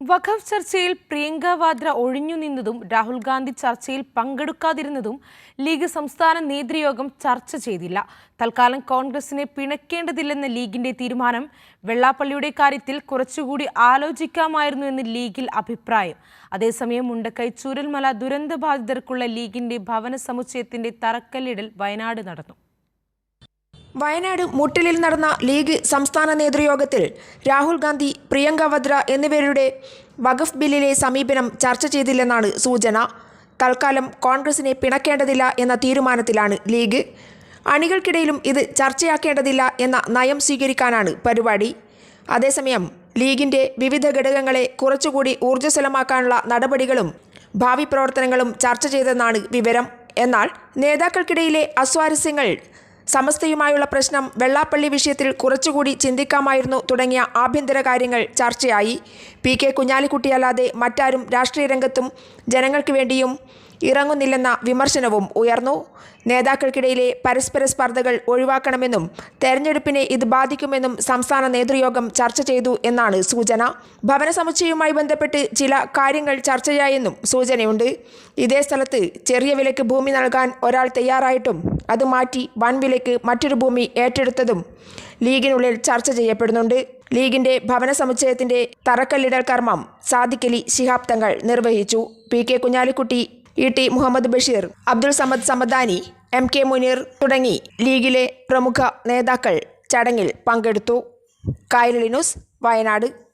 വഖഫ് ചർച്ചയിൽ പ്രിയങ്ക വാദ്ര ഒഴിഞ്ഞു നിന്നതും രാഹുൽ ഗാന്ധി ചർച്ചയിൽ പങ്കെടുക്കാതിരുന്നതും ലീഗ് സംസ്ഥാന നേതൃയോഗം ചർച്ച ചെയ്തില്ല. തൽക്കാലം കോൺഗ്രസിനെ പിണക്കേണ്ടതില്ലെന്ന ലീഗിന്റെ തീരുമാനം. വെള്ളാപ്പള്ളിയുടെ കാര്യത്തിൽ കുറച്ചുകൂടി ആലോചിക്കാമായിരുന്നു എന്ന് ലീഗിൽ അഭിപ്രായം. അതേസമയം മുണ്ടക്കൈ ചൂരൽമല ദുരന്തബാധിതർക്കുള്ള ലീഗിന്റെ ഭവന സമുച്ചയത്തിന്റെ തറക്കല്ലിടൽ വയനാട് നടന്നു. വയനാട് മുട്ടിലിൽ നടന്ന ലീഗ് സംസ്ഥാന നേതൃയോഗത്തിൽ രാഹുൽ ഗാന്ധി, പ്രിയങ്ക വാദ്ര എന്നിവരുടെ വഖഫ് ബില്ലിലെ സമീപനം ചർച്ച ചെയ്തില്ലെന്നാണ് സൂചന. തൽക്കാലം കോൺഗ്രസിനെ പിണക്കേണ്ടതില്ല എന്ന തീരുമാനത്തിലാണ് ലീഗ്. അണികൾക്കിടയിലും ഇത് ചർച്ചയാക്കേണ്ടതില്ല എന്ന നയം സ്വീകരിക്കാനാണ് പരിപാടി. അതേസമയം ലീഗിൻ്റെ വിവിധ ഘടകങ്ങളെ കുറച്ചുകൂടി ഊർജ്ജസ്വലമാക്കാനുള്ള നടപടികളും ഭാവി പ്രവർത്തനങ്ങളും ചർച്ച ചെയ്തെന്നാണ് വിവരം. എന്നാൽ നേതാക്കൾക്കിടയിലെ അസ്വാരസ്യങ്ങൾ, സമസ്തയുമായുള്ള പ്രശ്നം, വെള്ളാപ്പള്ളി വിഷയത്തിൽ കുറച്ചുകൂടി ചിന്തിക്കാമായിരുന്നു തുടങ്ങിയ ആഭ്യന്തര കാര്യങ്ങൾ ചർച്ചയായി. പി.കെ. കുഞ്ഞാലിക്കുട്ടിയല്ലാതെ മറ്റാരും രാഷ്ട്രീയ രംഗത്തും ജനങ്ങൾക്ക് വേണ്ടിയും ഇറങ്ങുന്നില്ലെന്ന വിമർശനവും ഉയർന്നു. നേതാക്കൾക്കിടയിലെ പരസ്പര സ്പർദ്ധകൾ ഒഴിവാക്കണമെന്നും തെരഞ്ഞെടുപ്പിനെ ഇത് ബാധിക്കുമെന്നും സംസ്ഥാന നേതൃയോഗം ചർച്ച ചെയ്തു എന്നാണ് സൂചന. ഭവന സമുച്ചയവുമായി ബന്ധപ്പെട്ട് ചില കാര്യങ്ങൾ ചർച്ചയായെന്നും സൂചനയുണ്ട്. ഇതേ സ്ഥലത്ത് ചെറിയ വിലയ്ക്ക് ഭൂമി നൽകാൻ ഒരാൾ തയ്യാറായിട്ടും അത് മാറ്റി വൻ വിലയ്ക്ക് മറ്റൊരു ഭൂമി ഏറ്റെടുത്തതും ലീഗിനുള്ളിൽ ചർച്ച ചെയ്യപ്പെടുന്നുണ്ട്. ലീഗിന്റെ ഭവന സമുച്ചയത്തിന്റെ തറക്കല്ലിടൽ കർമ്മം സാദിഖ് അലി ശിഹാബ് തങ്ങൾ നിർവഹിച്ചു. പി.കെ. കുഞ്ഞാലിക്കുട്ടി, ഇ.ടി. മുഹമ്മദ് ബഷീർ, അബ്ദുൾ സമദ് സമദാനി, എം.കെ. മുനീർ തുടങ്ങി ലീഗിലെ പ്രമുഖ നേതാക്കൾ ചടങ്ങിൽ പങ്കെടുത്തു. കൈരളി ന്യൂസ്, വയനാട്.